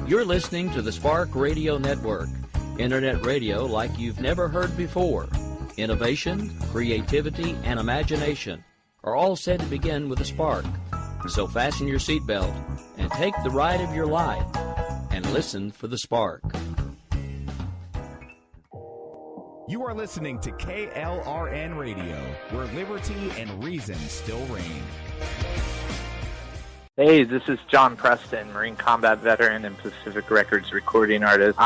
You're listening to the Spark Radio Network, Internet radio like you've never heard before. Innovation, creativity, and imagination are all said to begin with a spark. So fasten your seatbelt and take the ride of your life and listen for the spark. You are listening to KLRN Radio, where liberty and reason still reign. Hey, this is John Preston, Marine Combat Veteran and Pacific Records recording artist.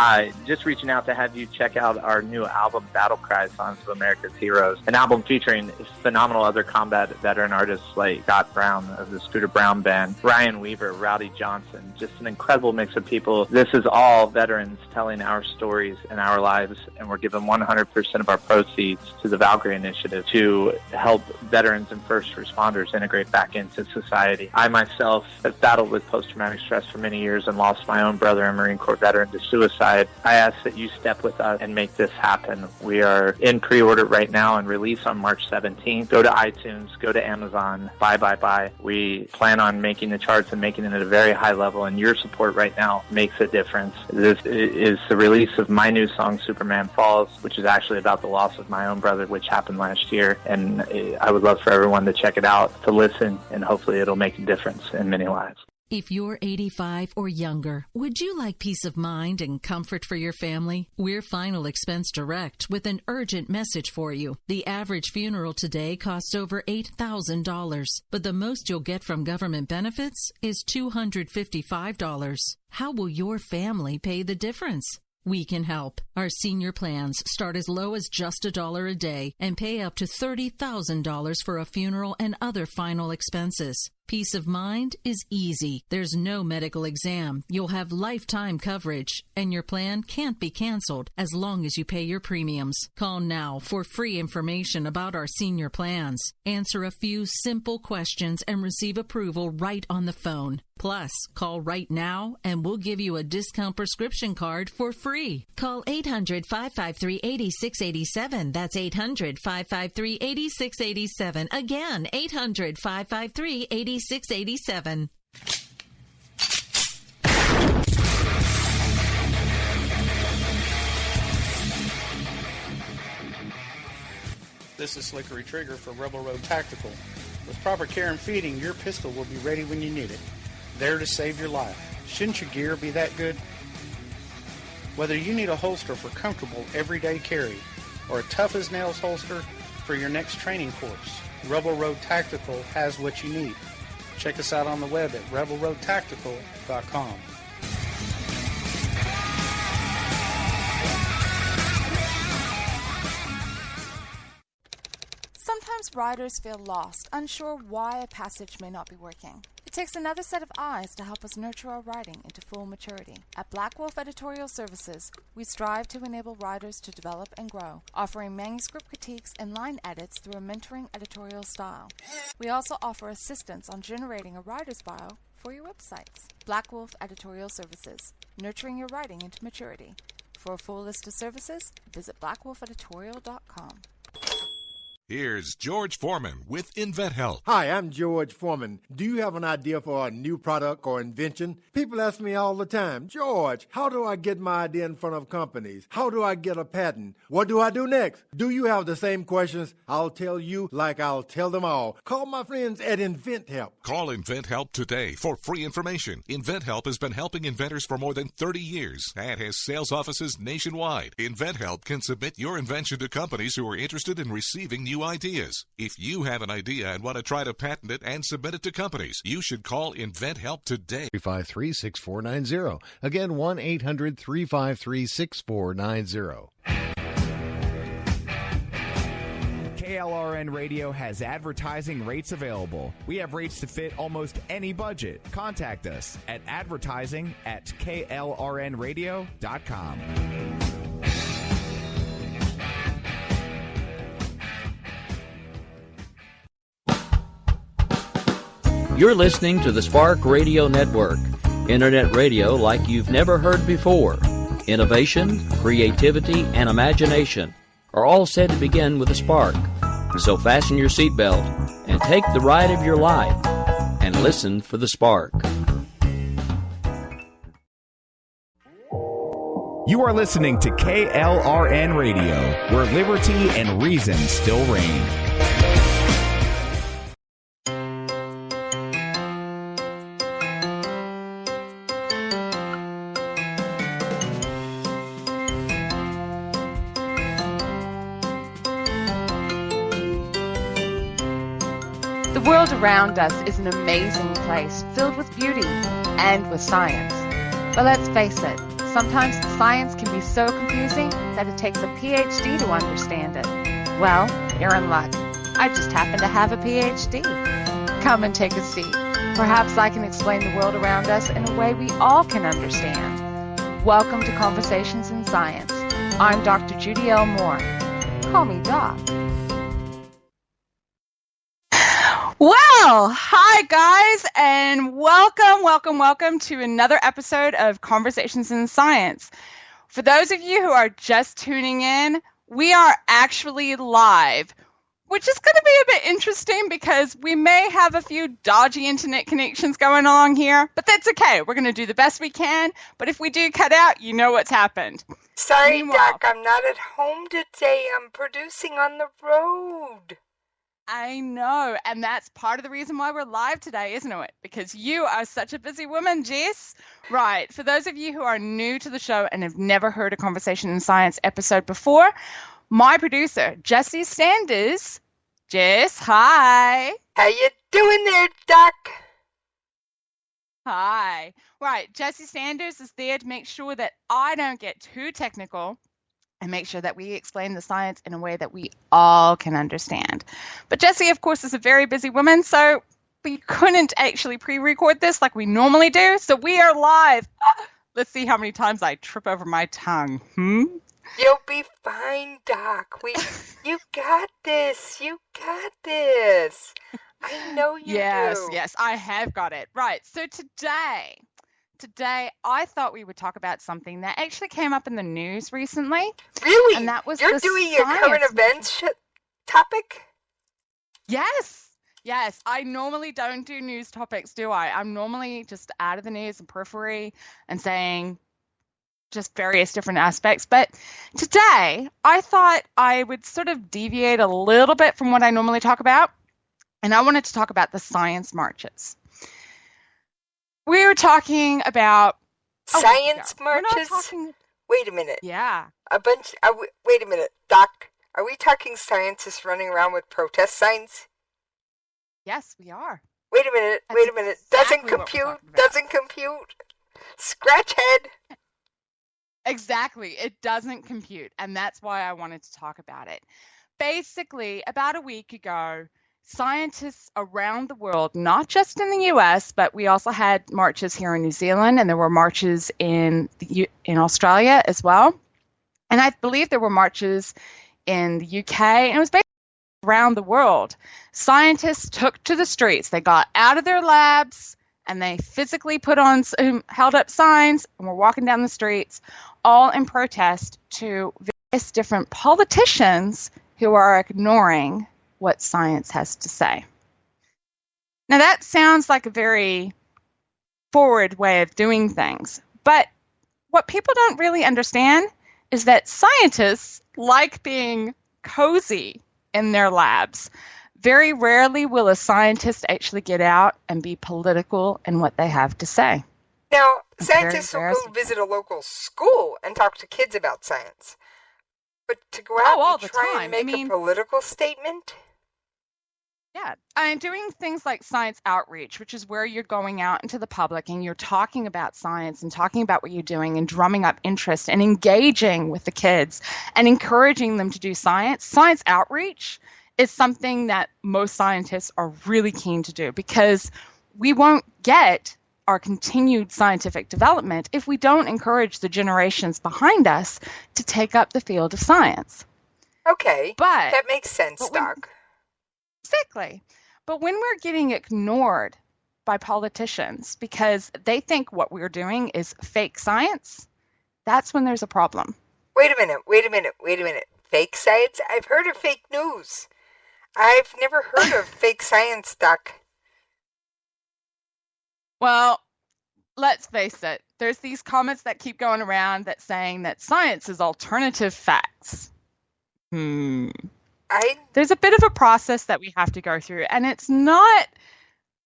Just reaching out to have you check out our new album, Battle Cry, Songs of America's Heroes, an album featuring phenomenal other combat veteran artists like Scott Brown of the Scooter Brown Band, Ryan Weaver, Rowdy Johnson, just an incredible mix of people. This is all veterans telling our stories and our lives, and we're giving 100% of our proceeds to the Valkyrie Initiative to help veterans and first responders integrate back into society. I myself have battled with post-traumatic stress for many years and lost my own brother, a Marine Corps veteran, to suicide. I ask that you step with us and make this happen. We are in pre-order right now and release on March 17th. Go to iTunes, go to Amazon, buy. We plan on making the charts and making it at a very high level, and your support right now makes a difference. This is the release of my new song, Superman Falls, which is actually about the loss of my own brother, which happened last year, and I would love for everyone to check it out, to listen, and hopefully it'll make a difference in many lives. If you're 85 or younger, would you like peace of mind and comfort for your family? We're Final Expense Direct with an urgent message for you. The average funeral today costs over $8,000, but the most you'll get from government benefits is $255. How will your family pay the difference? We can help. Our senior plans start as low as just $1 a day and pay up to $30,000 for a funeral and other final expenses. Peace of mind is easy. There's no medical exam. You'll have lifetime coverage, and your plan can't be canceled as long as you pay your premiums. Call now for free information about our senior plans. Answer a few simple questions and receive approval right on the phone. Plus, call right now and we'll give you a discount prescription card for free. Call 800-553-8687. That's 800-553-8687. Again, 800-553-8687. This is Slickery Trigger for Rebel Road Tactical. With proper care and feeding, your pistol will be ready when you need it. There to save your life. Shouldn't your gear be that good? Whether you need a holster for comfortable everyday carry or a tough-as-nails holster for your next training course, Rebel Road Tactical has what you need. Check us out on the web at rebelroadtactical.com. Sometimes riders feel lost, unsure why a passage may not be working. It takes another set of eyes to help us nurture our writing into full maturity. At Black Wolf Editorial Services, we strive to enable writers to develop and grow, offering manuscript critiques and line edits through a mentoring editorial style. We also offer assistance on generating a writer's bio for your websites. Black Wolf Editorial Services, nurturing your writing into maturity. For a full list of services, visit blackwolfeditorial.com. Here's George Foreman with InventHelp. Hi, I'm George Foreman. Do you have an idea for a new product or invention? People ask me all the time, George, how do I get my idea in front of companies? How do I get a patent? What do I do next? Do you have the same questions? I'll tell you like I'll tell them all. Call my friends at InventHelp. Call InventHelp today for free information. InventHelp has been helping inventors for more than 30 years and has sales offices nationwide. InventHelp can submit your invention to companies who are interested in receiving new ideas. If you have an idea and want to try to patent it and submit it to companies, you should call InventHelp today. 353-6490. Again, 1-800-353-6490. KLRN Radio has advertising rates available. We have rates to fit almost any budget. Contact us at advertising@klrnradio.com. You're listening to the Spark Radio Network, Internet radio like you've never heard before. Innovation, creativity, and imagination are all said to begin with a spark. So fasten your seatbelt and take the ride of your life and listen for the spark. You are listening to KLRN Radio, where liberty and reason still reign. The world around us is an amazing place, filled with beauty and with science. But let's face it, sometimes the science can be so confusing that it takes a PhD to understand it. Well, you're in luck. I just happen to have a PhD. Come and take a seat. Perhaps I can explain the world around us in a way we all can understand. Welcome to Conversations in Science. I'm Dr. Judy L. Moore. Call me Doc. Well, hi guys, and welcome to another episode of Conversations in Science. For those of you who are just tuning in, we are actually live, which is going to be a bit interesting because we may have a few dodgy internet connections going along here, but that's okay. We're going to do the best we can, but if we do cut out, you know what's happened. Sorry, Doc, I'm not at home today. I'm producing on the road. I know, and that's part of the reason why we're live today, isn't it? Because you are such a busy woman, Jess. Right, for those of you who are new to the show and have never heard a Conversation in Science episode before, my producer, Jessie Sanders. Jess, hi. How you doing there, Doc? Hi. Right, Jessie Sanders is there to make sure that I don't get too technical and make sure that we explain the science in a way that we all can understand. But Jessie, of course, is a very busy woman, so we couldn't actually pre-record this like we normally do, so we are live. Let's see how many times I trip over my tongue. You'll be fine, Doc. You got this. You got this. I know you do. Yes, I have got it. Right, so Today, I thought we would talk about something that actually came up in the news recently. Really? And that was You're doing your current events topic? Yes. I normally don't do news topics, do I? I'm normally just out of the news and periphery and saying just various different aspects. But today, I thought I would sort of deviate a little bit from what I normally talk about. And I wanted to talk about the science marches. We were talking about science marches. Wait a minute. Yeah. Wait a minute, Doc. Are we talking scientists running around with protest signs? Yes, we are. Wait a minute. Exactly Doesn't compute. Scratch head. Exactly. It doesn't compute, and that's why I wanted to talk about it. Basically, about a week ago, scientists around the world, not just in the U.S., but we also had marches here in New Zealand, and there were marches in Australia as well. And I believe there were marches in the UK, and it was basically around the world. Scientists took to the streets. They got out of their labs, and they physically held up signs, and were walking down the streets, all in protest to various different politicians who are ignoring what science has to say. Now that sounds like a very forward way of doing things, but what people don't really understand is that scientists like being cozy in their labs. Very rarely will a scientist actually get out and be political in what they have to say. Now, scientists will go visit a local school and talk to kids about science. But to go out and try and make a political statement? Yeah, and doing things like science outreach, which is where you're going out into the public and you're talking about science and talking about what you're doing and drumming up interest and engaging with the kids and encouraging them to do science. Science outreach is something that most scientists are really keen to do because we won't get our continued scientific development if we don't encourage the generations behind us to take up the field of science. Okay, but that makes sense, Doc. Exactly. But when we're getting ignored by politicians because they think what we're doing is fake science, that's when there's a problem. Wait a minute. Fake science? I've heard of fake news. I've never heard of fake science, Doc. Well, let's face it, there's these comments that keep going around that saying that science is alternative facts. There's a bit of a process that we have to go through, and it's not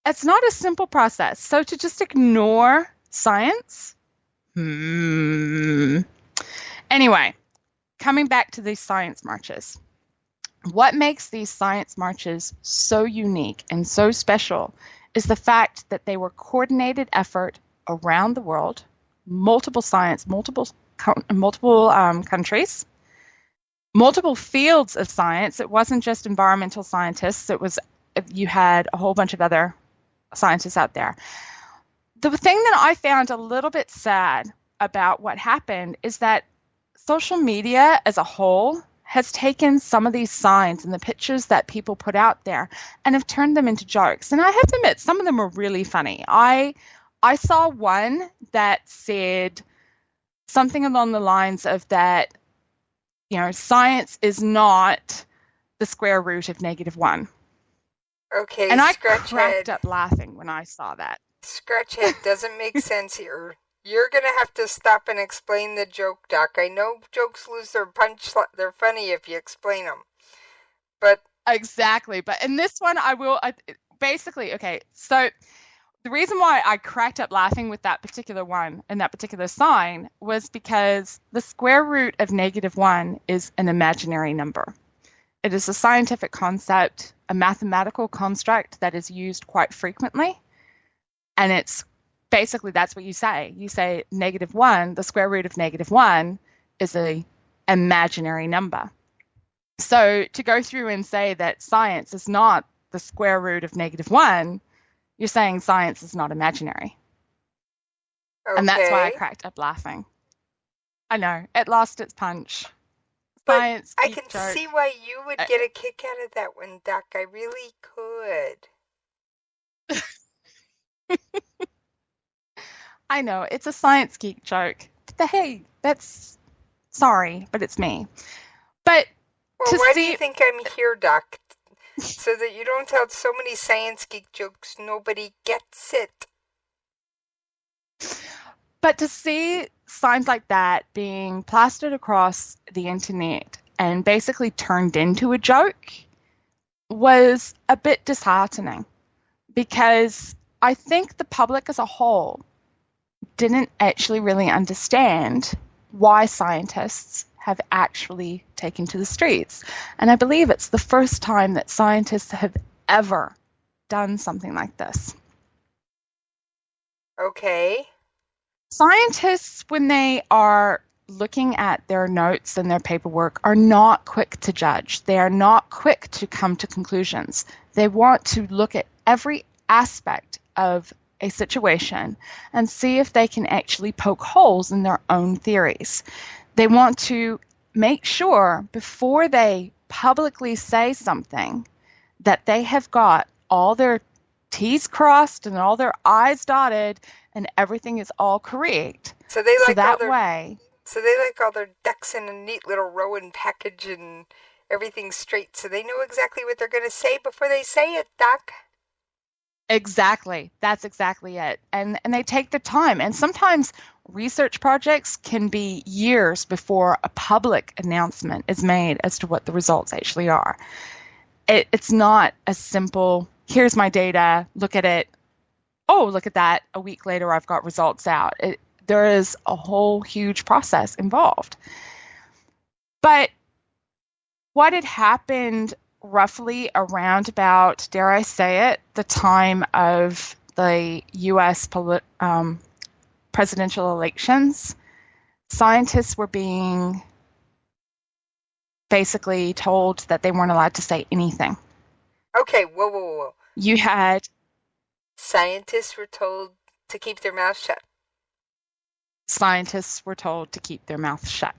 a simple process. So to just ignore science? Anyway, coming back to these science marches. What makes these science marches so unique and so special is the fact that they were coordinated effort around the world, multiple countries, multiple fields of science. It wasn't just environmental scientists. You had a whole bunch of other scientists out there. The thing that I found a little bit sad about what happened is that social media as a whole has taken some of these signs and the pictures that people put out there and have turned them into jokes. And I have to admit, some of them were really funny. I saw one that said something along the lines of that, science is not the square root of -1. Okay, and I cracked up laughing when I saw that. Scratchhead doesn't make sense here. You're going to have to stop and explain the joke, Doc. I know jokes lose their punch. They're funny if you explain them. But exactly. But in this one, I will basically, okay, so the reason why I cracked up laughing with that particular one and that particular sign was because the square root of -1 is an imaginary number. It is a scientific concept, a mathematical construct that is used quite frequently. And it's basically, that's what you say. You say -1, the square root of -1 is an imaginary number. So to go through and say that science is not the square root of -1, you're saying science is not imaginary. Okay. And that's why I cracked up laughing. I know, it lost its punch. Science. But I can see why you would get a kick out of that one, Doc. I really could. I know, it's a science geek joke. Hey, sorry, but it's me. But why do you think I'm here, Doc? So that you don't tell so many science geek jokes, nobody gets it. But to see signs like that being plastered across the internet and basically turned into a joke was a bit disheartening, because I think the public as a whole didn't actually really understand why scientists have actually taken to the streets. And I believe it's the first time that scientists have ever done something like this. Okay. Scientists, when they are looking at their notes and their paperwork, are not quick to judge. They are not quick to come to conclusions. They want to look at every aspect of a situation and see if they can actually poke holes in their own theories. They want to make sure before they publicly say something that they have got all their T's crossed and all their I's dotted and everything is all correct. So they like all their ducks in a neat little row and package and everything straight, so they know exactly what they're going to say before they say it, Doc. Exactly. That's exactly it. And they take the time. And sometimes research projects can be years before a public announcement is made as to what the results actually are. It's not a simple, here's my data, look at it. Oh, look at that. A week later, I've got results out. There is a whole huge process involved. But what had happened roughly around about, dare I say it, the time of the U.S. presidential elections, scientists were being basically told that they weren't allowed to say anything. Okay, whoa. You had... Scientists were told to keep their mouth shut. Scientists were told to keep their mouth shut.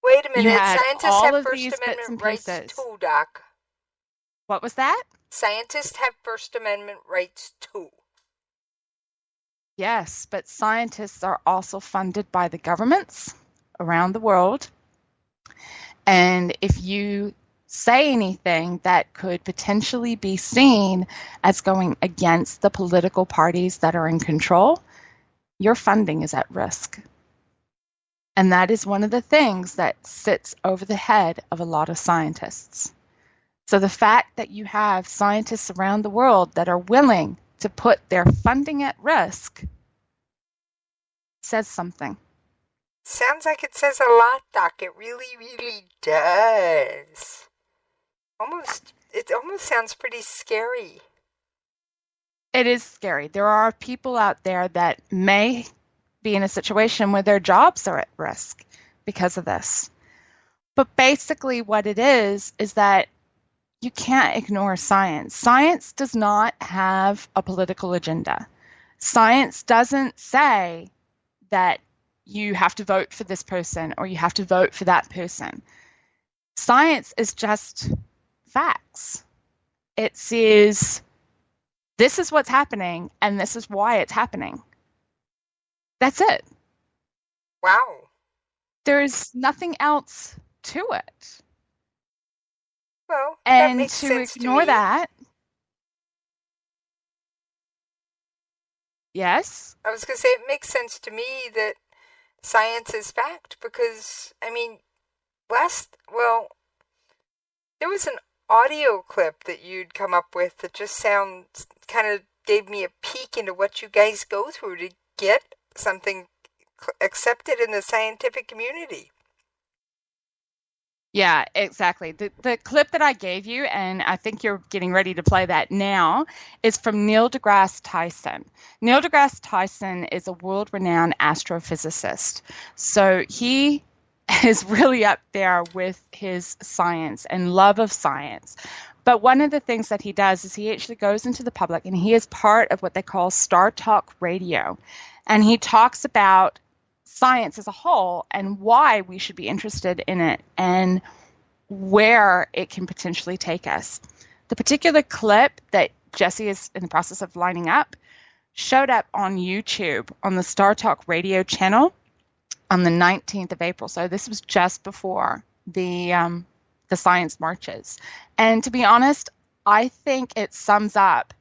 Wait a minute, scientists have First Amendment rights too, Doc. What was that? Scientists have First Amendment rights too. Yes, but scientists are also funded by the governments around the world. And if you say anything that could potentially be seen as going against the political parties that are in control, your funding is at risk. And that is one of the things that sits over the head of a lot of scientists. So the fact that you have scientists around the world that are willing to put their funding at risk says something. Sounds like it says a lot, Doc. It really, really does. It almost sounds pretty scary. It is scary. There are people out there that may be in a situation where their jobs are at risk because of this. But basically what it is that you can't ignore science. Science does not have a political agenda. Science doesn't say that you have to vote for this person or you have to vote for that person. Science is just facts. It says, this is what's happening and this is why it's happening. That's it. Wow. There's nothing else to it. Well, and that makes to sense ignore to me. that, yes? I was going to say it makes sense to me that science is fact because, I mean, there was an audio clip that you'd come up with that just kind of gave me a peek into what you guys go through to get something accepted in the scientific community. Yeah, exactly. The clip that I gave you, and I think you're getting ready to play that now, is from Neil deGrasse Tyson. Neil deGrasse Tyson is a world-renowned astrophysicist. So he is really up there with his science and love of science. But one of the things that he does is he actually goes into the public, and he is part of what they call Star Talk Radio. And he talks about science as a whole and why we should be interested in it and where it can potentially take us. The particular clip that Jesse is in the process of lining up showed up on YouTube on the Star Talk Radio channel on the 19th of April. So this was just before the science marches. And to be honest, I think it sums up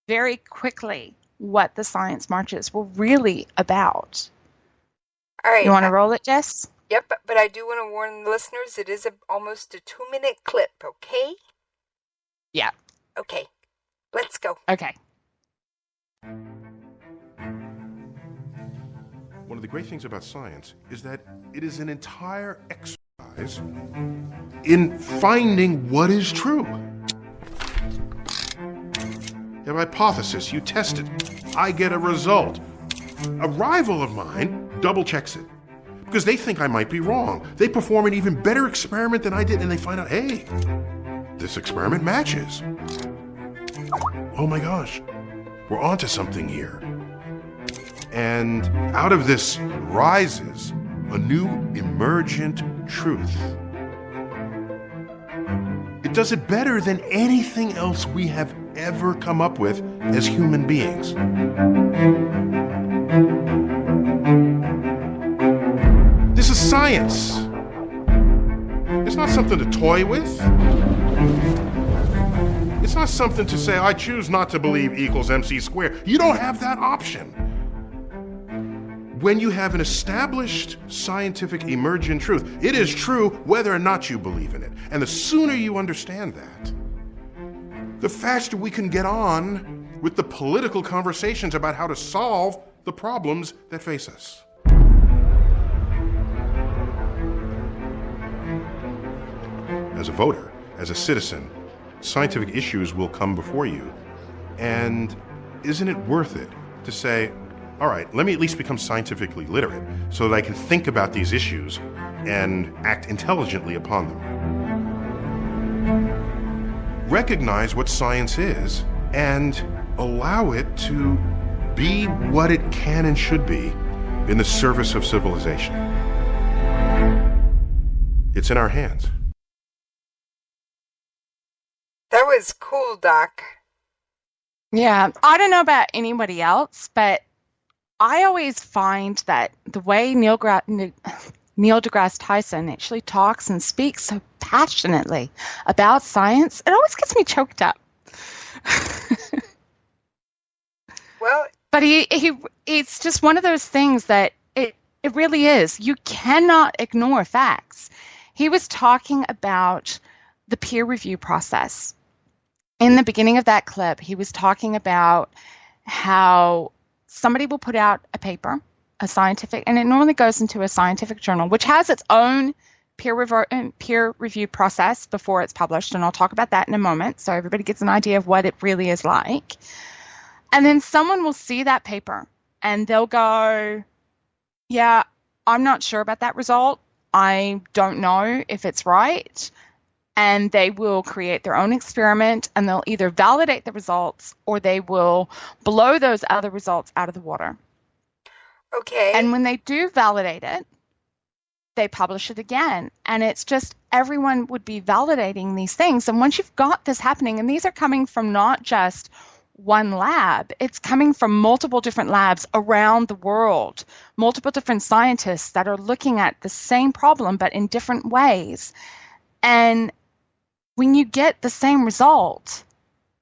very quickly what the science marches were really about. All right. You want to roll it, Jess? Yep, but I do want to warn the listeners, it is almost a 2-minute clip, okay? Yeah. Okay, let's go. Okay. One of the great things about science is that it is an entire exercise in finding what is true. You have a hypothesis, you test it, I get a result. A rival of mine double checks it because they think I might be wrong. They perform an even better experiment than I did and they find out, hey, this experiment matches. Oh my gosh, we're onto something here. And out of this rises a new emergent truth. It does it better than anything else we have ever come up with as human beings. This is science. It's not something to toy with. It's not something to say, I choose not to believe equals MC squared. You don't have that option. When you have an established scientific emergent truth, it is true whether or not you believe in it. And the sooner you understand that, the faster we can get on with the political conversations about how to solve the problems that face us. As a voter, as a citizen, scientific issues will come before you. And isn't it worth it to say, all right, let me at least become scientifically literate so that I can think about these issues and act intelligently upon them. Recognize what science is and allow it to be what it can and should be in the service of civilization. It's in our hands. That was cool, Doc. Yeah, I don't know about anybody else, but I always find that the way Neil deGrasse Tyson actually talks and speaks so passionately about science, it always gets me choked up. Well, But it's just one of those things that it really is. You cannot ignore facts. He was talking about the peer review process. In the beginning of that clip, he was talking about how somebody will put out a paper, a scientific, and it normally goes into a scientific journal, which has its own peer review process before it's published, and I'll talk about that in a moment so everybody gets an idea of what it really is like. And then someone will see that paper and they'll go, yeah, I'm not sure about that result. I don't know if it's right. And they will create their own experiment, and they'll either validate the results or they will blow those other results out of the water. Okay. And when they do validate it, they publish it again. And it's just everyone would be validating these things. And once you've got this happening, and these are coming from not just one lab, it's coming from multiple different labs around the world, multiple different scientists that are looking at the same problem but in different ways. And when you get the same result,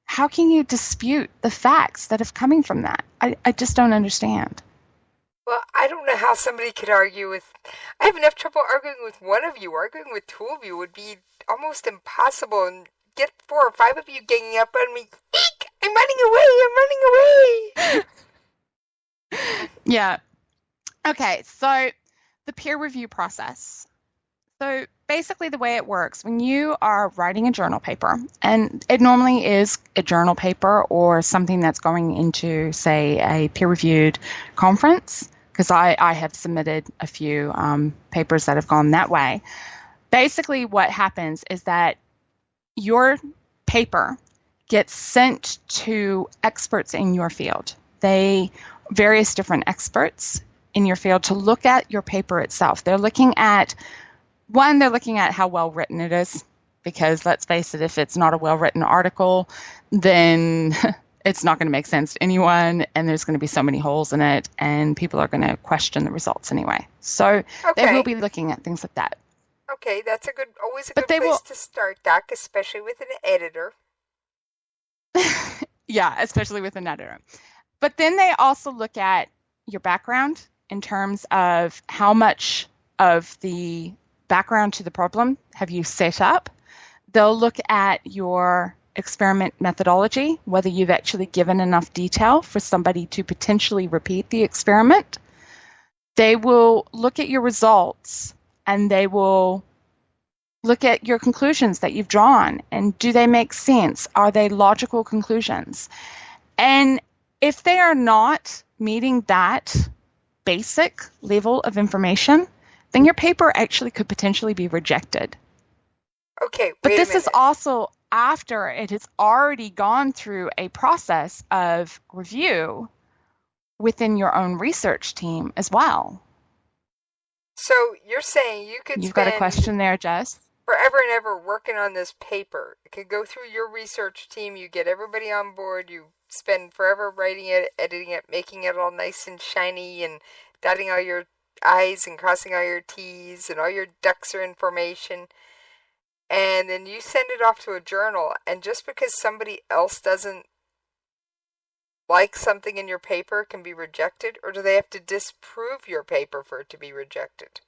how can you dispute the facts that are coming from that? I just don't understand. Well, I don't know how somebody could argue with... I have enough trouble arguing with one of you. Arguing with two of you would be almost impossible. And get 4 or 5 of you ganging up on me. Eek! I'm running away! Yeah. Okay, so the peer review process. So basically the way it works, when you are writing a journal paper, and it normally is a journal paper or something that's going into, say, a peer-reviewed conference, because I have submitted a few papers that have gone that way. Basically what happens is that your paper gets sent to experts in your field. Various different experts in your field to look at your paper itself. They're looking at how well written it is, because let's face it, if it's not a well-written article, then it's not going to make sense to anyone, and there's going to be so many holes in it, and people are going to question the results anyway. So They will be looking at things like that. Okay, that's always a good place to start, Doc, especially with an editor. Yeah, especially with an editor. But then they also look at your background in terms of how much of the background to the problem have you set up. They'll look at your experiment methodology, whether you've actually given enough detail for somebody to potentially repeat the experiment. They will look at your results, and they will look at your conclusions that you've drawn, and do they make sense? Are they logical conclusions? And if they are not meeting that basic level of information, then your paper actually could potentially be rejected. Okay, but this is also after it has already gone through a process of review within your own research team as well. So you're saying you've got a question there, Jess? Forever and ever working on this paper. It could go through your research team, you get everybody on board, you spend forever writing it, editing it, making it all nice and shiny, and dotting all your I's and crossing all your T's, and all your ducks are in formation, and then you send it off to a journal, and just because somebody else doesn't like something in your paper can be rejected, or do they have to disprove your paper for it to be rejected?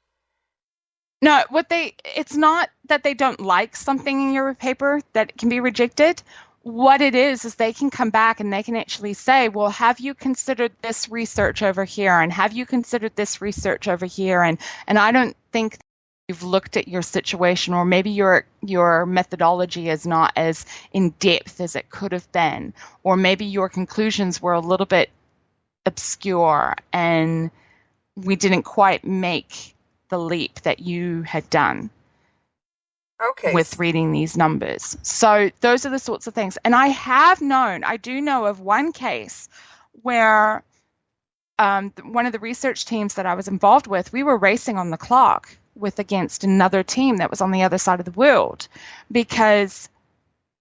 No, it's not that they don't like something in your paper that can be rejected. What it is they can come back and they can actually say, well, have you considered this research over here? And have you considered this research over here? And I don't think you've looked at your situation, or maybe your methodology is not as in depth as it could have been, or maybe your conclusions were a little bit obscure and we didn't quite make the leap that you had done. Okay. With reading these numbers. So those are the sorts of things. And I do know of one case where one of the research teams that I was involved with, we were racing on the clock against another team that was on the other side of the world, because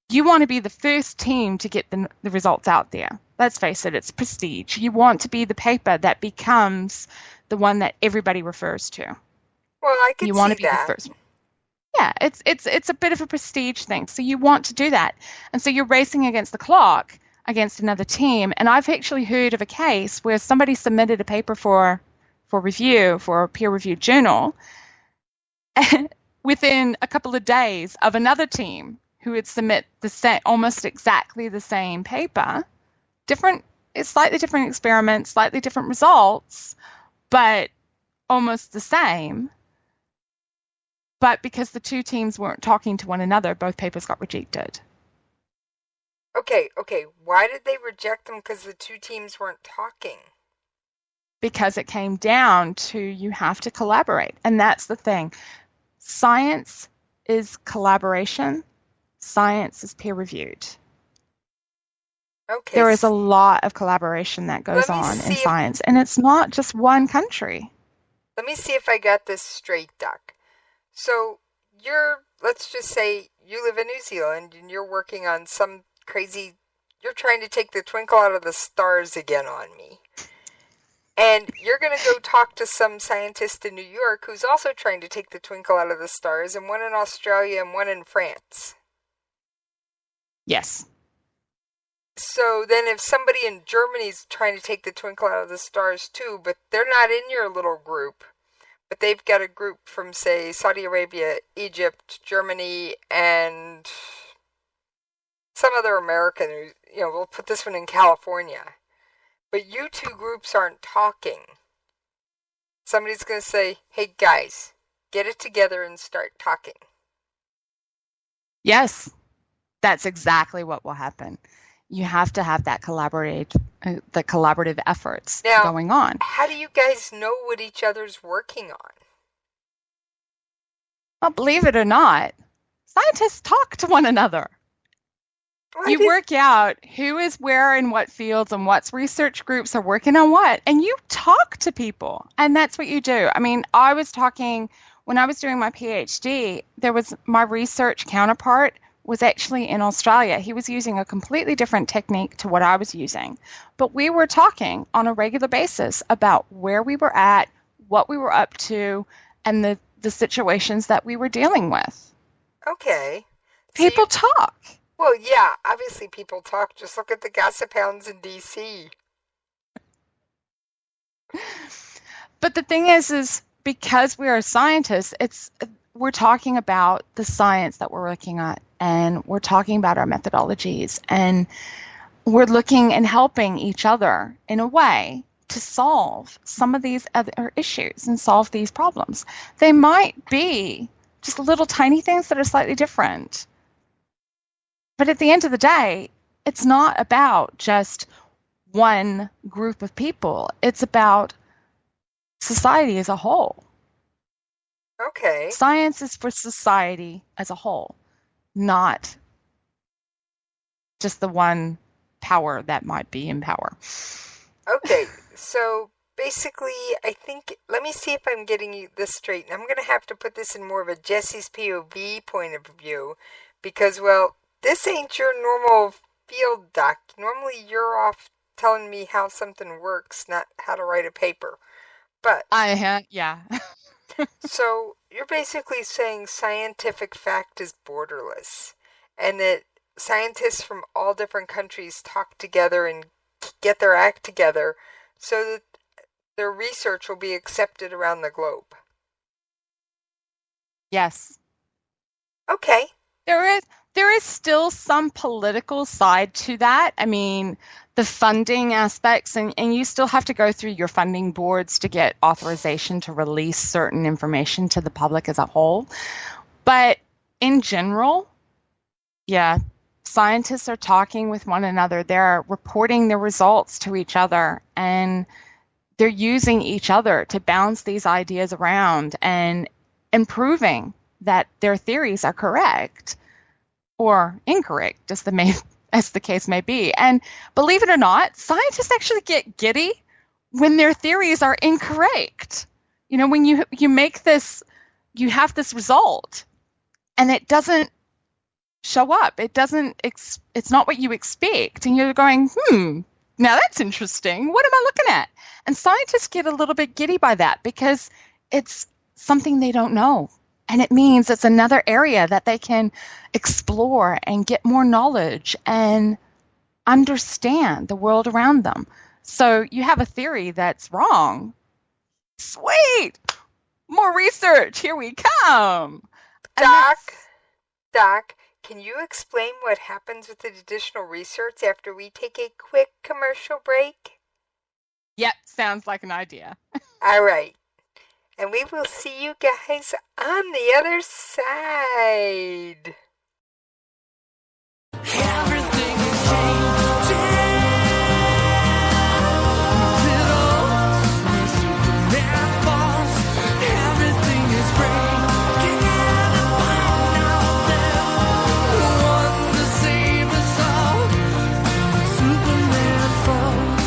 you want to be the first team to get the results out there. Let's face it, it's prestige. You want to be the paper that becomes the one that everybody refers to. Well, I can see that. You want to be the first one. Yeah, it's a bit of a prestige thing. So you want to do that. And so you're racing against the clock. against another team. And I've actually heard of a case where somebody submitted a paper for review for a peer-reviewed journal within a couple of days of another team who would submit the same, almost exactly the same paper, slightly different experiments, slightly different results, but almost the same. But because the two teams weren't talking to one another, both papers got rejected. Okay. Why did they reject them? Because the two teams weren't talking. Because it came down to you have to collaborate. And that's the thing. Science is collaboration. Science is peer-reviewed. Okay. There is a lot of collaboration that goes on in science, and it's not just one country. Let me see if I got this straight, Doc. So let's just say you live in New Zealand and you're working on some crazy, you're trying to take the twinkle out of the stars again on me. And you're going to go talk to some scientist in New York who's also trying to take the twinkle out of the stars, and one in Australia and one in France. Yes. So then if somebody in Germany's trying to take the twinkle out of the stars too, but they're not in your little group, but they've got a group from, say, Saudi Arabia, Egypt, Germany, and some other American, we'll put this one in California. But you two groups aren't talking. Somebody's going to say, hey, guys, get it together and start talking. Yes, that's exactly what will happen. You have to have that collaborative efforts going on. How do you guys know what each other's working on? Well, believe it or not, scientists talk to one another. You work out who is where in what fields and what research groups are working on what, and you talk to people, and that's what you do. I mean, I was talking, when I was doing my PhD, my research counterpart was actually in Australia. He was using a completely different technique to what I was using, but we were talking on a regular basis about where we were at, what we were up to, and the situations that we were dealing with. Okay. People talk. Well, yeah, obviously people talk. Just look at the gossip hounds in D.C. But the thing is because we are scientists, we're talking about the science that we're looking at, and we're talking about our methodologies, and we're looking and helping each other in a way to solve some of these other issues and solve these problems. They might be just little tiny things that are slightly different. But at the end of the day, it's not about just one group of people. It's about society as a whole. Okay. Science is for society as a whole, not just the one power that might be in power. Okay, so basically, I think, let me see if I'm getting you this straight. I'm going to have to put this in more of a Jesse's POV point of view, because, well, this ain't your normal field, Doc. Normally you're off telling me how something works, not how to write a paper. But yeah. So you're basically saying scientific fact is borderless, and that scientists from all different countries talk together and get their act together so that their research will be accepted around the globe. Yes. Okay. There is still some political side to that. I mean, the funding aspects, and you still have to go through your funding boards to get authorization to release certain information to the public as a whole. But in general, yeah, scientists are talking with one another. They're reporting their results to each other, and they're using each other to bounce these ideas around and improving that their theories are correct or incorrect, as the case may be. And believe it or not, scientists actually get giddy when their theories are incorrect. You know, when you make this, you have this result, and it doesn't show up. It's not what you expect, and you're going, now that's interesting. What am I looking at? And scientists get a little bit giddy by that because it's something they don't know. And it means it's another area that they can explore and get more knowledge and understand the world around them. So you have a theory that's wrong. Sweet! More research. Here we come. Doc, can you explain what happens with the additional research after we take a quick commercial break? Yep, sounds like an idea. All right. And we will see you guys on the other side. Everything is changing. Superman falls. Everything is breaking apart now. There's no one to save us all. Superman falls.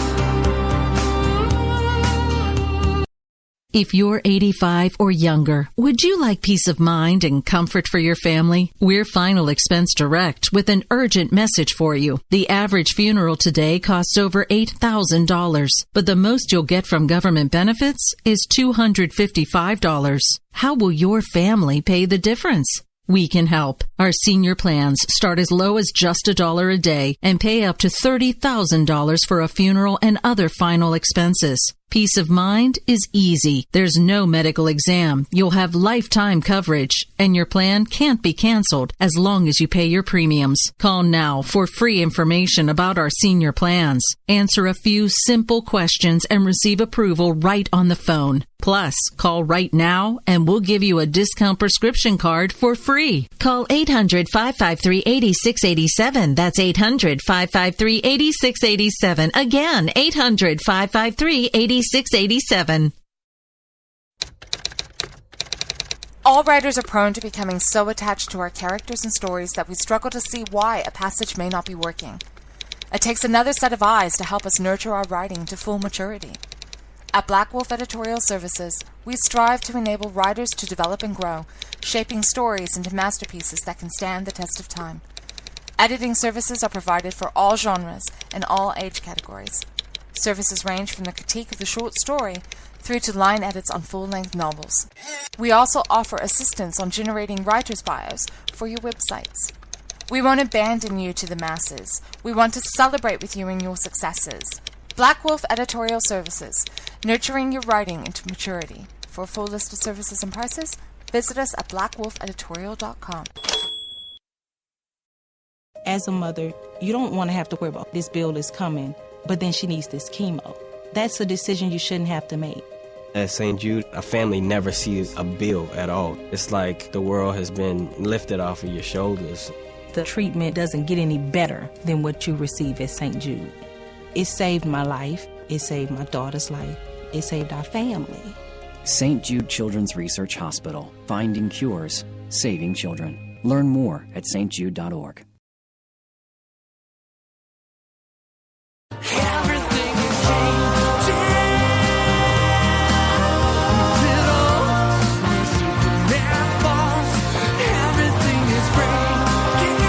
If you're 85 or younger, would you like peace of mind and comfort for your family? We're Final Expense Direct with an urgent message for you. The average funeral today costs over $8,000, but the most you'll get from government benefits is $255. How will your family pay the difference? We can help. Our senior plans start as low as just $1 a day and pay up to $30,000 for a funeral and other final expenses. Peace of mind is easy. There's no medical exam. You'll have lifetime coverage, and your plan can't be canceled as long as you pay your premiums. Call now for free information about our senior plans. Answer a few simple questions and receive approval right on the phone. Plus, call right now and we'll give you a discount prescription card for free. Call 800-553-8687. That's 800-553-8687. Again, 800-553-8687. All writers are prone to becoming so attached to our characters and stories that we struggle to see why a passage may not be working. It takes another set of eyes to help us nurture our writing to full maturity. At Black Wolf Editorial Services, we strive to enable writers to develop and grow, shaping stories into masterpieces that can stand the test of time. Editing services are provided for all genres and all age categories. Services range from the critique of the short story through to line edits on full-length novels. We also offer assistance on generating writers' bios for your websites. We won't abandon you to the masses. We want to celebrate with you in your successes. Black Wolf Editorial Services, nurturing your writing into maturity. For a full list of services and prices, visit us at blackwolfeditorial.com. As a mother, you don't want to have to worry about this bill is coming, but then she needs this chemo. That's a decision you shouldn't have to make. At St. Jude, a family never sees a bill at all. It's like the world has been lifted off of your shoulders. The treatment doesn't get any better than what you receive at St. Jude. It saved my life. It saved my daughter's life. It saved our family. St. Jude Children's Research Hospital. Finding cures. Saving children. Learn more at stjude.org. Everything is changing. Superman falls. Everything is breaking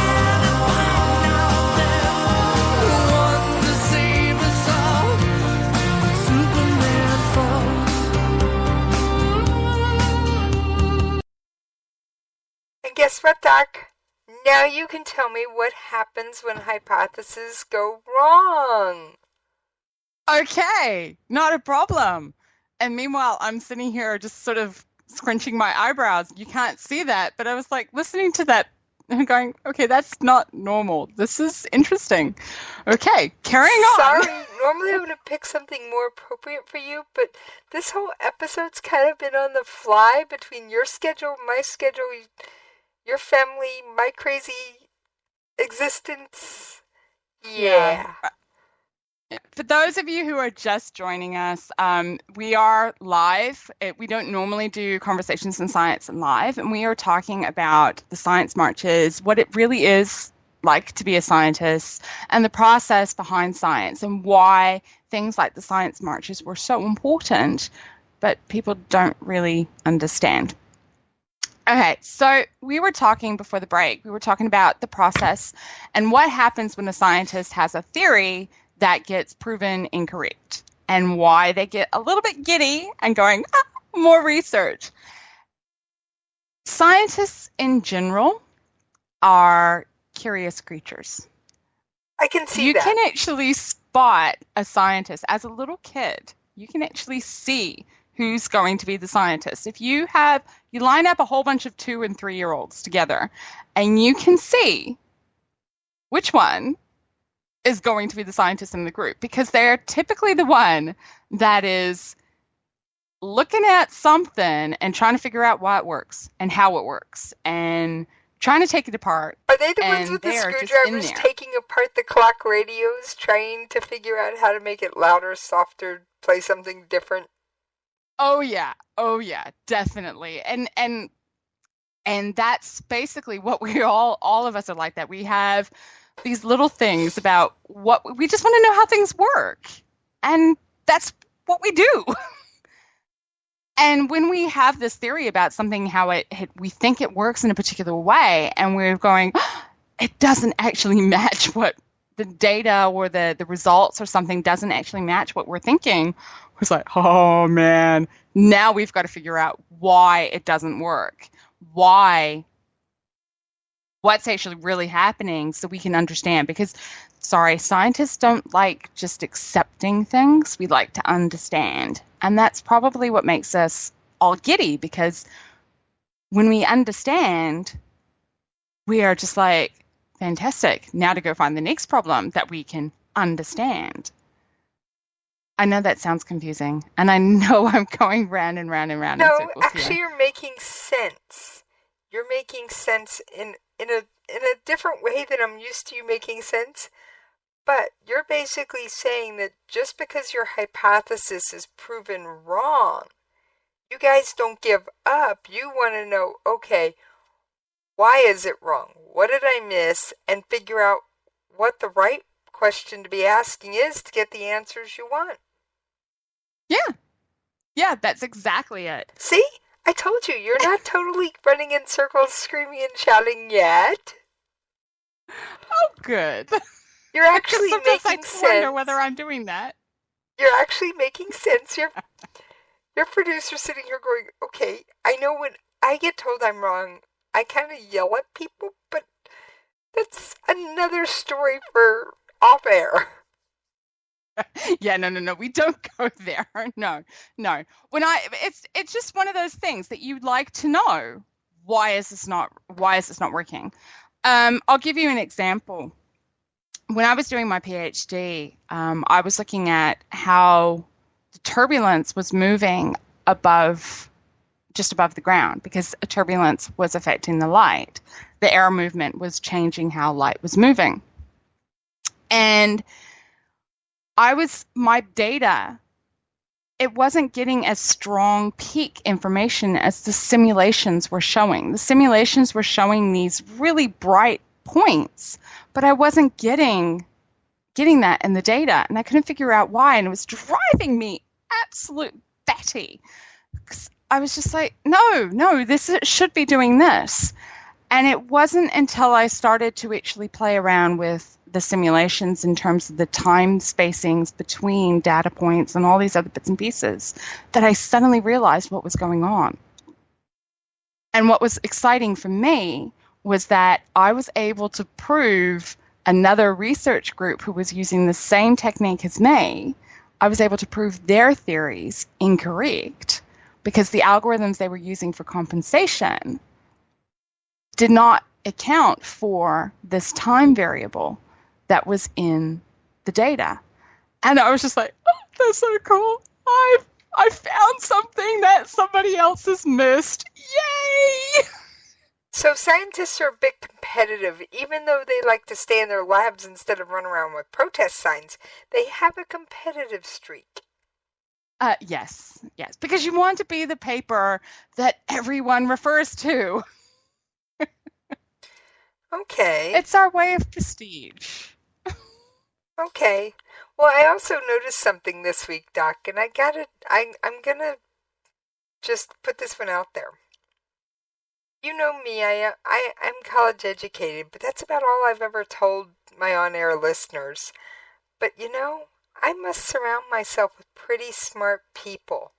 apart now. There's no one to save us all. Superman falls. And guess what, Doc? Now you can tell me what happens when hypotheses go wrong. Okay, not a problem. And meanwhile, I'm sitting here just sort of scrunching my eyebrows. You can't see that, but I was like listening to that and going, okay, that's not normal. This is interesting. Okay, carrying on. Sorry, normally I would have picked something more appropriate for you, but this whole episode's kind of been on the fly between your schedule, my schedule, your family, my crazy existence. Yeah. For those of you who are just joining us, we are live. We don't normally do Conversations in Science live, and we are talking about the science marches, what it really is like to be a scientist, and the process behind science, and why things like the science marches were so important, but people don't really understand. Okay, so we were talking before the break, we were talking about the process and what happens when a scientist has a theory that gets proven incorrect and why they get a little bit giddy and going, more research. Scientists in general are curious creatures. I can see you that. can actually spot a scientist as a little kid. You can actually see who's going to be the scientist. If you line up a whole bunch of 2 and 3-year-olds together, and you can see which one is going to be the scientist in the group, because they're typically the one that is looking at something and trying to figure out why it works and how it works and trying to take it apart. Are they the ones and with the they are just in screwdrivers there. taking apart the clock radios, trying to figure out how to make it louder, softer, play something different? Oh yeah, definitely. And that's basically what we all of us are like that. We have these little things about what we just want to know how things work. And that's what we do. And when we have this theory about something, how we think it works in a particular way, and we're going, it doesn't actually match what the data or the results or something doesn't actually match what we're thinking. It's like, oh man, now we've got to figure out why it doesn't work. What's actually really happening so we can understand. Because, scientists don't like just accepting things. We like to understand. And that's probably what makes us all giddy, because when we understand, we are just like, fantastic, now to go find the next problem that we can understand. I know that sounds confusing, and I know I'm going round and round and round in circles actually, here. you're making sense. You're making sense in a different way than I'm used to you making sense. But you're basically saying that just because your hypothesis is proven wrong, you guys don't give up. You want to know, okay, why is it wrong? What did I miss? And figure out what the right question to be asking is to get the answers you want. Yeah, that's exactly it. See? I told you, you're not totally running in circles, screaming and shouting yet. Oh, good. You're actually Sometimes making I wonder sense. whether I'm doing that. You're actually making sense. Your producer's sitting here going, okay, I know when I get told I'm wrong, I kind of yell at people, but that's another story for off air. Yeah, no, we don't go there. No. When it's just one of those things that you'd like to know. Why is this not working? I'll give you an example. When I was doing my PhD, I was looking at how the turbulence was moving just above the ground, because a turbulence was affecting the light. The air movement was changing how light was moving. And my data, it wasn't getting as strong peak information as the simulations were showing. The simulations were showing these really bright points, but I wasn't getting that in the data, and I couldn't figure out why, and it was driving me absolute batty. I was just like, no, this should be doing this. And it wasn't until I started to actually play around with the simulations in terms of the time spacings between data points and all these other bits and pieces that I suddenly realized what was going on. And what was exciting for me was that I was able to prove another research group who was using the same technique as me, I was able to prove their theories incorrect, because the algorithms they were using for compensation did not account for this time variable that was in the data. And I was just like, oh, that's so cool. I found something that somebody else has missed. Yay! So scientists are a bit competitive. Even though they like to stay in their labs instead of run around with protest signs, they have a competitive streak. Yes, because you want to be the paper that everyone refers to. Okay. It's our way of prestige. Okay. Well, I also noticed something this week, Doc, and I'm gonna just put this one out there. You know me, I'm college educated, but that's about all I've ever told my on-air listeners. But I must surround myself with pretty smart people,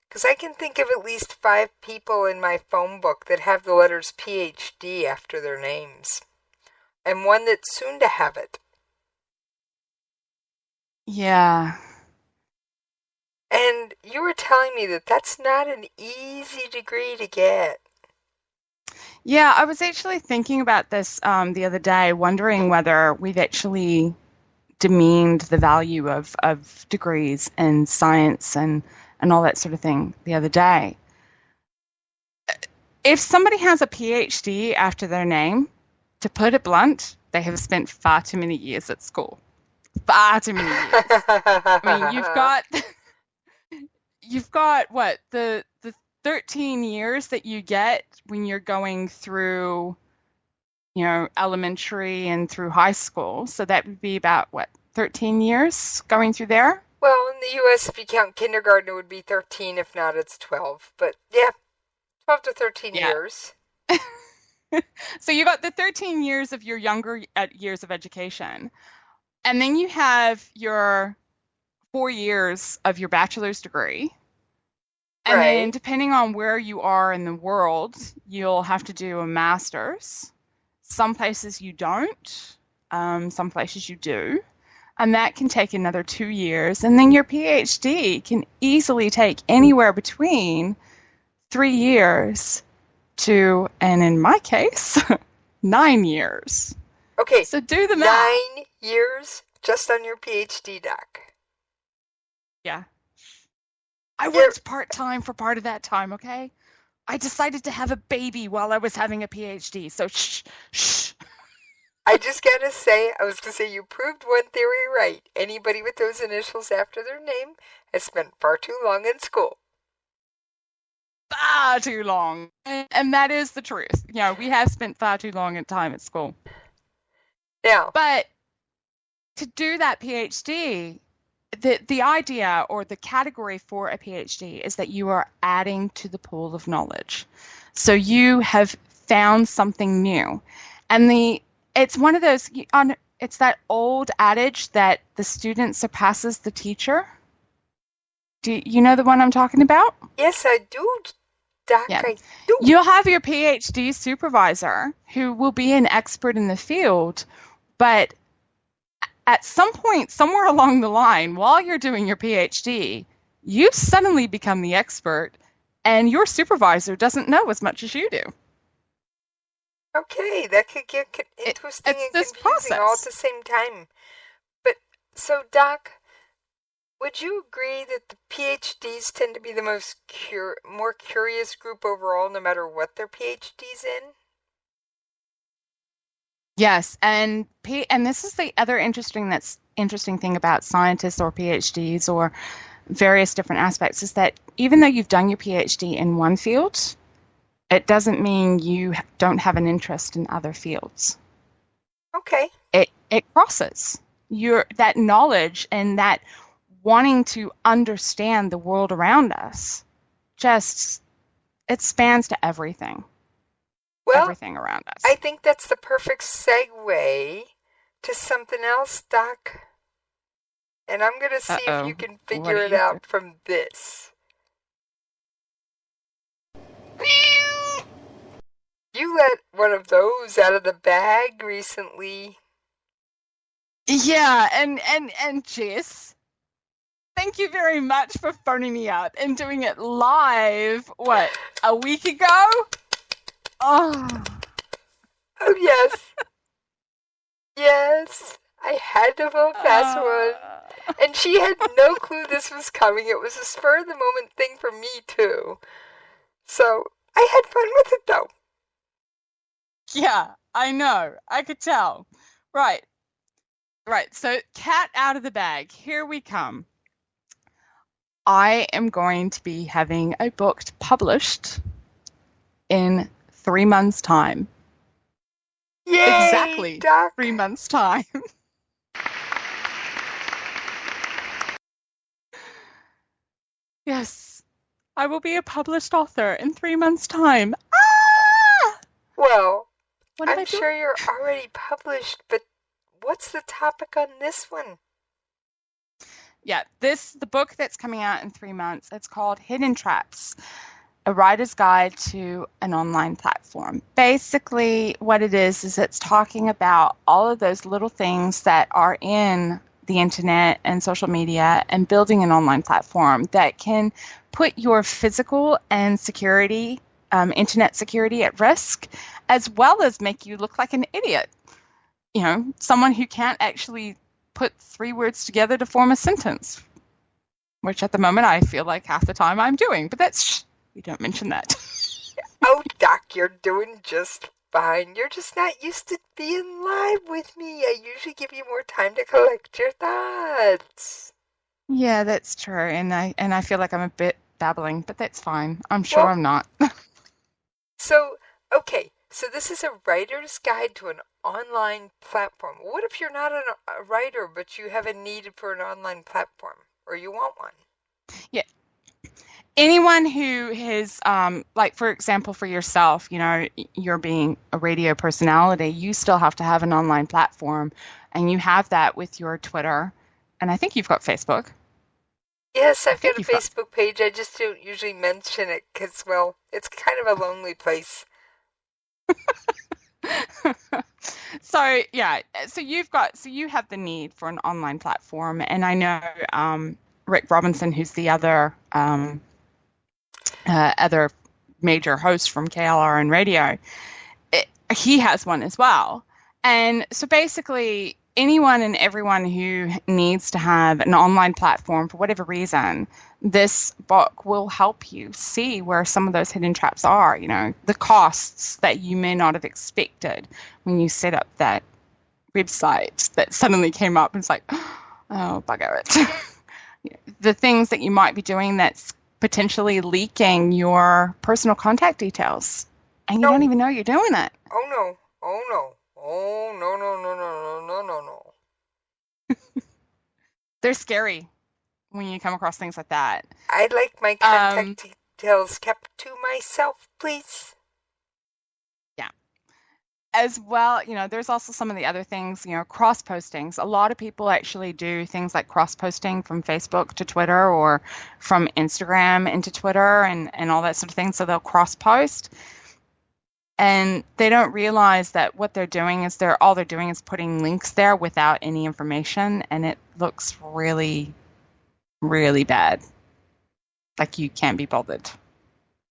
because I can think of at least 5 people in my phone book that have the letters PhD after their names, and one that's soon to have it. Yeah. And you were telling me that that's not an easy degree to get. Yeah, I was actually thinking about this the other day, wondering whether we've actually demeaned the value of degrees in science and all that sort of thing the other day. If somebody has a PhD after their name, to put it blunt, they have spent far too many years at school. Far too many years. I mean, you've got what, the 13 years that you get when you're going through, elementary and through high school. So that would be about, what, 13 years going through there? Well, in the U.S., if you count kindergarten, it would be 13. If not, it's 12. But yeah, 12 to 13 years. So you got the 13 years of your younger years of education. And then you have your 4 years of your bachelor's degree. And then depending on where you are in the world, you'll have to do a master's. Some places you don't. Some places you do. And that can take another 2 years. And then your PhD can easily take anywhere between 3 years to, and in my case, 9 years. Okay. So do the math. 9 years just on your PhD, Doc. Yeah. I worked part-time for part of that time, okay? I decided to have a baby while I was having a PhD, so shh. I just gotta say, you proved one theory right. Anybody with those initials after their name has spent far too long in school. Far too long. And that is the truth. We have spent far too long in time at school. Now. But to do that PhD, the idea or the category for a PhD is that you are adding to the pool of knowledge. So you have found something new. And it's one of those, it's that old adage that the student surpasses the teacher. Do you know the one I'm talking about? Yes, I do, Doc. Yeah. I do. You'll have your PhD supervisor who will be an expert in the field, but at some point, somewhere along the line, while you're doing your PhD, you suddenly become the expert, and your supervisor doesn't know as much as you do. Okay, that could get interesting and confusing all at the same time. But, so, Doc, would you agree that the PhDs tend to be the more curious group overall, no matter what their PhD's in? Yes, and this is the other interesting thing about scientists or PhDs or various different aspects is that even though you've done your PhD in one field, it doesn't mean you don't have an interest in other fields. Okay. It crosses that knowledge and that wanting to understand the world around us. It spans to everything. Well, everything around us. I think that's the perfect segue to something else, Doc. And I'm going to see if you can figure it out from this. You let one of those out of the bag recently. Yeah, and Jess, thank you very much for phoning me up and doing it live, a week ago? Oh, yes. Yes. I had to vote fast one. And she had no clue this was coming. It was a spur-of-the-moment thing for me, too. So, I had fun with it, though. Yeah, I know. I could tell. Right. So, cat out of the bag. Here we come. I am going to be having a book published in 3 months' time. Yay, exactly, Doc. 3 months' time. Yes, I will be a published author in 3 months' time. Ah! Well, I'm sure you're already published, but what's the topic on this one? Yeah, the book that's coming out in 3 months, it's called Hidden Traps, a writer's guide to an online platform. Basically, what it is it's talking about all of those little things that are in the internet and social media and building an online platform that can put your physical and security, internet security at risk, as well as make you look like an idiot. You know, someone who can't actually put 3 words together to form a sentence, which at the moment I feel like half the time I'm doing, but we don't mention that. Oh, Doc, you're doing just fine. You're just not used to being live with me. I usually give you more time to collect your thoughts. Yeah, that's true, and I feel like I'm a bit babbling, but that's fine. I'm sure I'm not. So this is a writer's guide to an online platform. What if you're not a writer, but you have a need for an online platform, or you want one? Yeah. Anyone who has, like, for example, for yourself, you know, you're being a radio personality, you still have to have an online platform, and you have that with your Twitter, and I think you've got Facebook. Yes, I've got a Facebook page. I just don't usually mention it because, well, it's kind of a lonely place. So you have the need for an online platform, and I know Rick Robinson, who's the other major host from KLRNRadio, he has one as well. And so basically, anyone and everyone who needs to have an online platform for whatever reason, this book will help you see where some of those hidden traps are, you know, the costs that you may not have expected when you set up that website that suddenly came up and it's like, oh, bugger it. The things that you might be doing that's potentially leaking your personal contact details, and you don't even know you're doing it. Oh, no. Oh, no. Oh, no, no, no, no, no, no, no, no. They're scary when you come across things like that. I'd like my contact details kept to myself, please. Yeah. As well, you know, there's also some of the other things, you know, cross-postings. A lot of people actually do things like cross-posting from Facebook to Twitter or from Instagram into Twitter and all that sort of thing. So they'll cross-post. And they don't realize that what they're doing is all they're doing is putting links there without any information, and it looks really, really bad. Like you can't be bothered.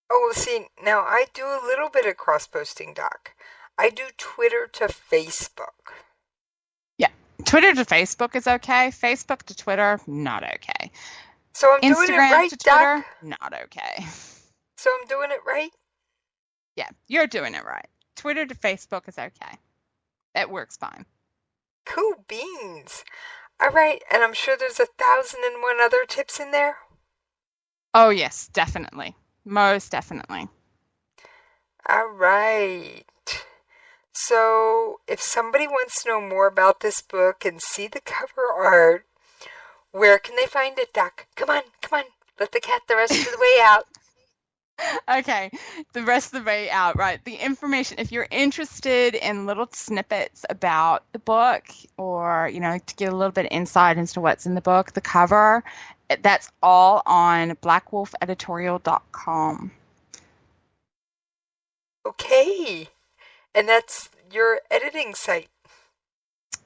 Oh, well, see, now I do a little bit of cross-posting, Doc. I do Twitter to Facebook. Yeah, Twitter to Facebook is okay. Facebook to Twitter, not okay. So I'm doing it right, Instagram to Twitter, Doc? not okay. So I'm doing it right? Yeah, you're doing it right. Twitter to Facebook is okay. It works fine. Cool beans. All right, and I'm sure there's 1,001 other tips in there? Oh, yes, definitely. Most definitely. All right. So, if somebody wants to know more about this book and see the cover art, where can they find it, Doc? Come on. Let the cat the rest of the way out. Okay, the rest of the way out, right? The information, if you're interested in little snippets about the book or, you know, to get a little bit of insight into what's in the book, the cover, that's all on blackwolfeditorial.com. Okay. And that's your editing site.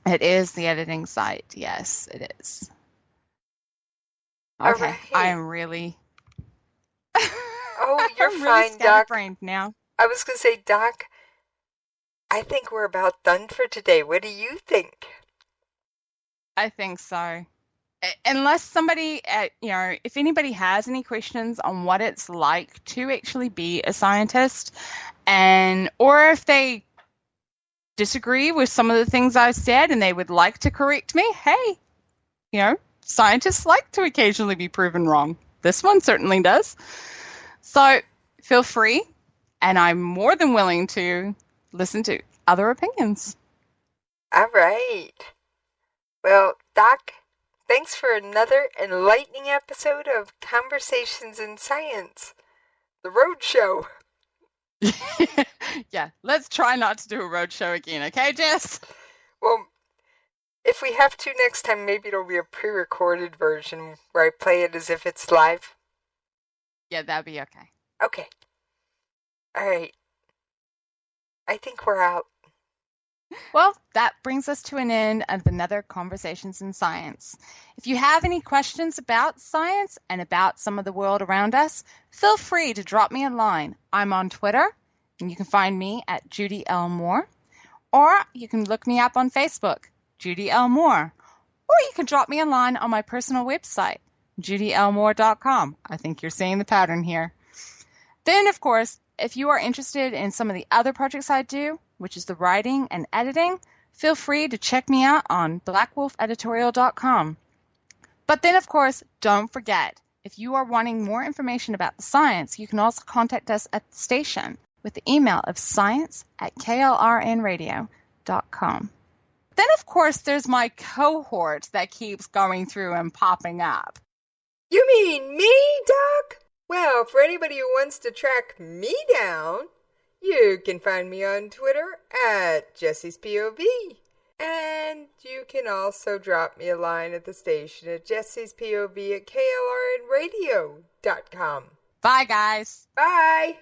It is the editing site. Yes, it is. Okay, right. I am really... Oh, you're I'm fine, really Doc. scatterbrained now. I was going to say, Doc, I think we're about done for today. What do you think? I think so. Unless somebody, you know, if anybody has any questions on what it's like to actually be a scientist, or if they disagree with some of the things I said and they would like to correct me, hey, you know, scientists like to occasionally be proven wrong. This one certainly does. So feel free, and I'm more than willing to listen to other opinions. All right. Well, Doc, thanks for another enlightening episode of Conversations in Science, the Road Show. Yeah, let's try not to do a road show again, okay, Jess? Well, if we have to next time, maybe it'll be a pre-recorded version where I play it as if it's live. Yeah, that'd be okay. Okay. All right. I think we're out. Well, that brings us to an end of another Conversations in Science. If you have any questions about science and about some of the world around us, feel free to drop me a line. I'm on Twitter, and you can find me at Judy L. Moore, or you can look me up on Facebook, Judy L. Moore, or you can drop me a line on my personal website, judylmoore.com. I think you're seeing the pattern here. Then, of course, if you are interested in some of the other projects I do, which is the writing and editing, feel free to check me out on blackwolfeditorial.com. But then, of course, don't forget, if you are wanting more information about the science, you can also contact us at the station with the email of science@klrnradio.com. Then, of course, there's my cohort that keeps going through and popping up. You mean me, Doc? Well, for anybody who wants to track me down, you can find me on Twitter at Jessie's POV. And you can also drop me a line at the station at Jessie's POV at KLRNRadio.com. Bye, guys. Bye.